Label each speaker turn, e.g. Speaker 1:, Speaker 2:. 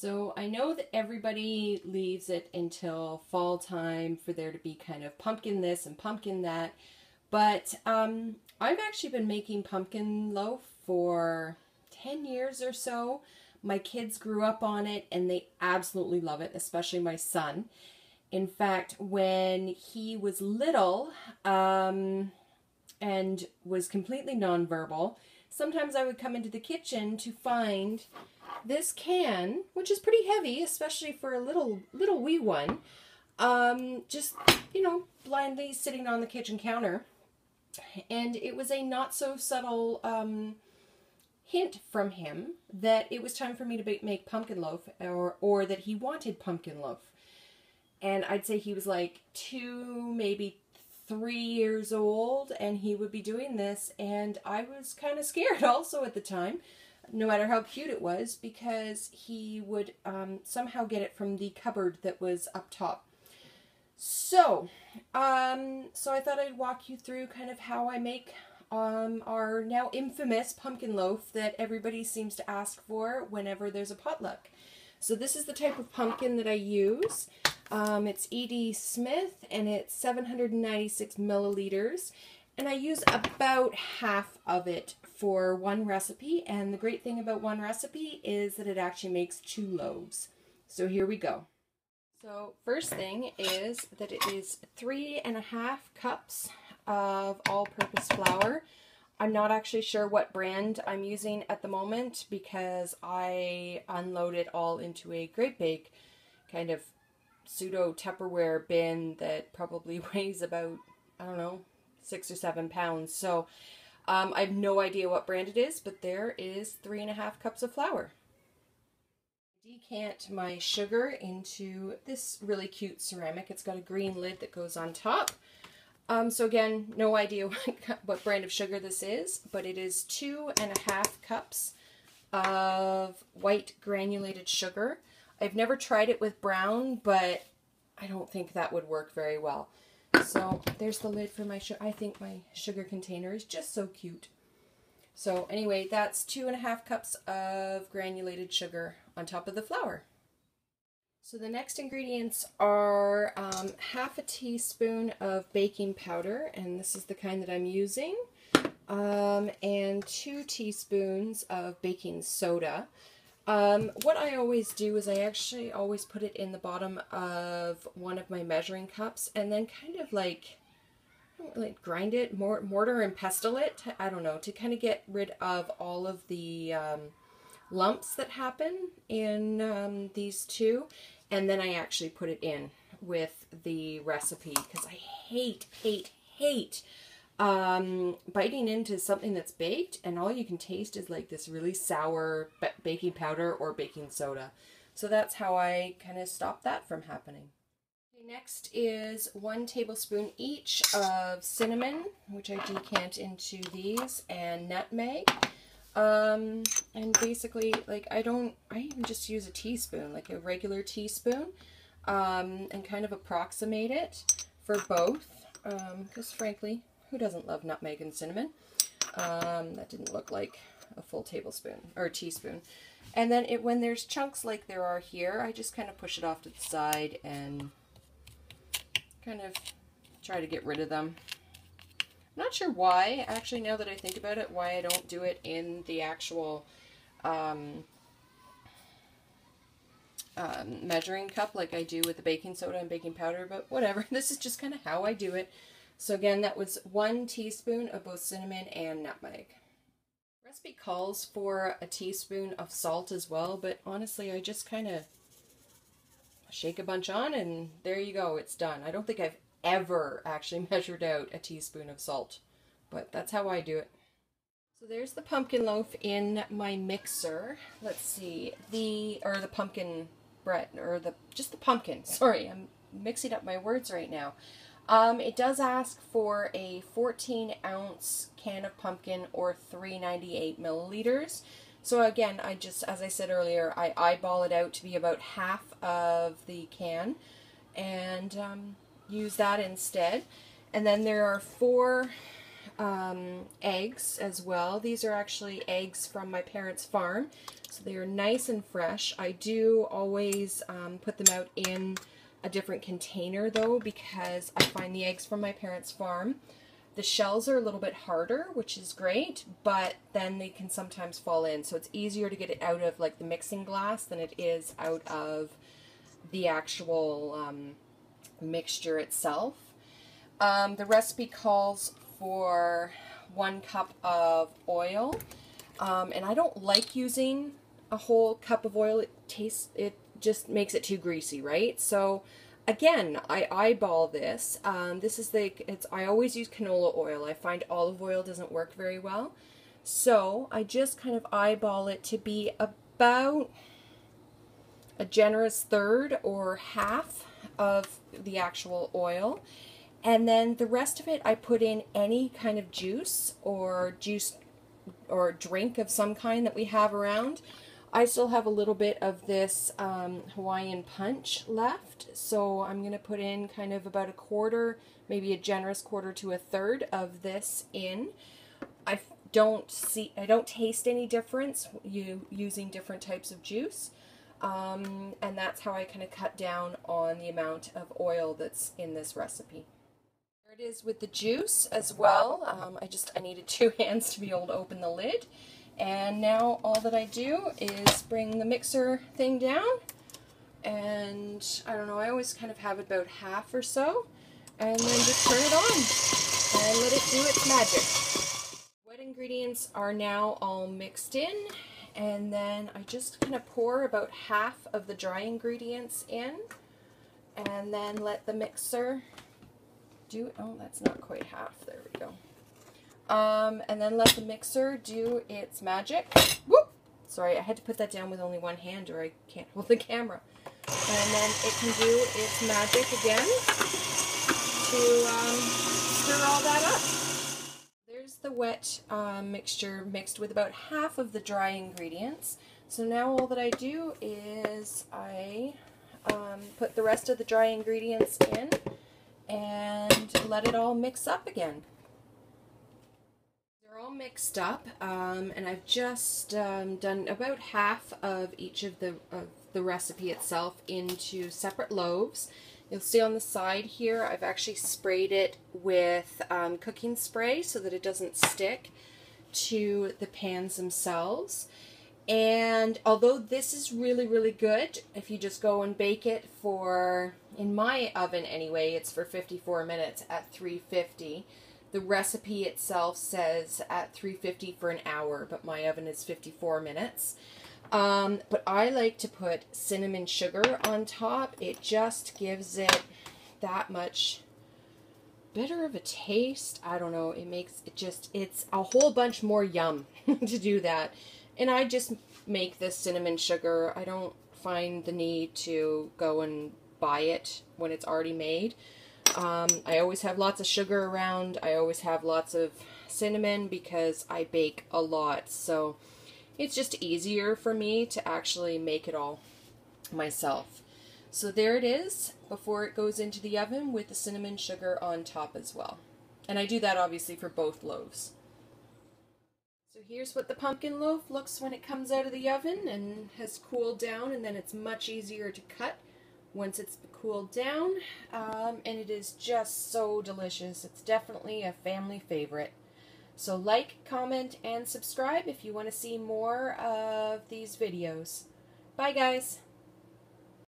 Speaker 1: So I know that everybody leaves it until fall time for there to be kind of pumpkin this and pumpkin that. But I've actually been making pumpkin loaf for 10 years or so. My kids grew up on it and they absolutely love it, especially my son. In fact, when he was little and was completely nonverbal, sometimes I would come into the kitchen to find this can, which is pretty heavy, especially for a little wee one, just, you know, blindly sitting on the kitchen counter. And it was a not so subtle hint from him that it was time for me to make pumpkin loaf, or that he wanted pumpkin loaf. And I'd say he was like 2, maybe 3 years old, and he would be doing this, and I was kind of scared also at the time, no matter how cute it was, because he would somehow get it from the cupboard that was up top. So, so I thought I'd walk you through kind of how I make our now infamous pumpkin loaf that everybody seems to ask for whenever there's a potluck. So this is the type of pumpkin that I use. It's E.D. Smith, and it's 796 milliliters. And I use about half of it for one recipe. And the great thing about one recipe is that it actually makes 2 loaves. So here we go. So first thing is that it is 3.5 cups of all-purpose flour. I'm not actually sure what brand I'm using at the moment because I unload it all into a great big kind of pseudo Tupperware bin that probably weighs about, I don't know, 6 or 7 pounds. So I have no idea what brand it is, but there is 3.5 cups of flour. Decant my sugar into this really cute ceramic. It's got a green lid that goes on top. So again, no idea what brand of sugar this is, but it is 2.5 cups of white granulated sugar. I've never tried it with brown, but I don't think that would work very well. So there's the lid for my sugar. I think my sugar container is just so cute. So anyway, that's 2.5 cups of granulated sugar on top of the flour. So the next ingredients are half a teaspoon of baking powder, and this is the kind that I'm using, and 2 teaspoons of baking soda. What I always do is I actually always put it in the bottom of one of my measuring cups and then kind of like, I don't really grind it, mortar and pestle it, I don't know, to kind of get rid of all of the lumps that happen in these two. And then I actually put it in with the recipe because I hate biting into something that's baked and all you can taste is like this really sour baking powder or baking soda. So that's how I kind of stop that from happening. Okay, next is 1 tablespoon each of cinnamon, which I decant into these, and nutmeg. And basically, like, I even just use a teaspoon, like a regular teaspoon, and kind of approximate it for both, because frankly, who doesn't love nutmeg and cinnamon? That didn't look like a full tablespoon, or teaspoon. And then when there's chunks like there are here, I just kind of push it off to the side and kind of try to get rid of them. Not sure why, actually, now that I think about it, why I don't do it in the actual measuring cup like I do with the baking soda and baking powder, but whatever. This is just kind of how I do it. So again, that was 1 teaspoon of both cinnamon and nutmeg. The recipe calls for a teaspoon of salt as well, but honestly, I just kind of shake a bunch on and there you go, it's done. I don't think I've ever actually measured out a teaspoon of salt, but that's how I do it. So there's the pumpkin loaf in my mixer. Let's see, the pumpkin bread, or just the pumpkin. Sorry, I'm mixing up my words right now. It does ask for a 14-ounce can of pumpkin or 398 milliliters. So again, as I said earlier, I eyeball it out to be about half of the can, and use that instead. And then there are 4 eggs as well. These are actually eggs from my parents' farm. So they are nice and fresh. I do always put them out in a different container though, because I find the eggs from my parents' farm, the shells are a little bit harder, which is great, but then they can sometimes fall in. So it's easier to get it out of like the mixing glass than it is out of the actual mixture itself. The recipe calls for 1 cup of oil, and I don't like using a whole cup of oil. It just makes it too greasy, right? So again, I eyeball this. I always use canola oil. I find olive oil doesn't work very well. So I just kind of eyeball it to be about a generous third or half of the actual oil. And then the rest of it, I put in any kind of juice or drink of some kind that we have around. I still have a little bit of this Hawaiian punch left, so I'm going to put in kind of about a quarter, maybe a generous quarter to a third of this in. I don't taste any difference using different types of juice, and that's how I kind of cut down on the amount of oil that's in this recipe. There it is with the juice as well. I needed 2 hands to be able to open the lid. And now all that I do is bring the mixer thing down, and I don't know, I always kind of have it about half or so, and then just turn it on and let it do its magic. Wet ingredients are now all mixed in, and then I just kind of pour about half of the dry ingredients in, and then let the mixer do, oh, that's not quite half, there we go. And then let the mixer do its magic. Whoop! Sorry, I had to put that down with only one hand or I can't hold the camera. And then it can do its magic again to stir all that up. There's the wet mixture mixed with about half of the dry ingredients. So now all that I do is I put the rest of the dry ingredients in and let it all mix up again. All mixed up, and I've just done about half of each of the recipe itself into separate loaves. You'll see on the side here I've actually sprayed it with cooking spray so that it doesn't stick to the pans themselves. And although this is really, really good, if you just go and bake it for, in my oven anyway, it's for 54 minutes at 350. The recipe itself says at 350 for an hour, but my oven is 54 minutes. But I like to put cinnamon sugar on top. It just gives it that much better of a taste. I don't know, it makes it just, it's a whole bunch more yum to do that. And I just make this cinnamon sugar. I don't find the need to go and buy it when it's already made. I always have lots of sugar around. I always have lots of cinnamon because I bake a lot. So it's just easier for me to actually make it all myself. So there it is before it goes into the oven with the cinnamon sugar on top as well. And I do that obviously for both loaves. So here's what the pumpkin loaf looks when it comes out of the oven and has cooled down, and then it's much easier to cut once it's cooled down, and it is just so delicious. It's definitely a family favorite. So like, comment, and subscribe if you want to see more of these videos. Bye guys!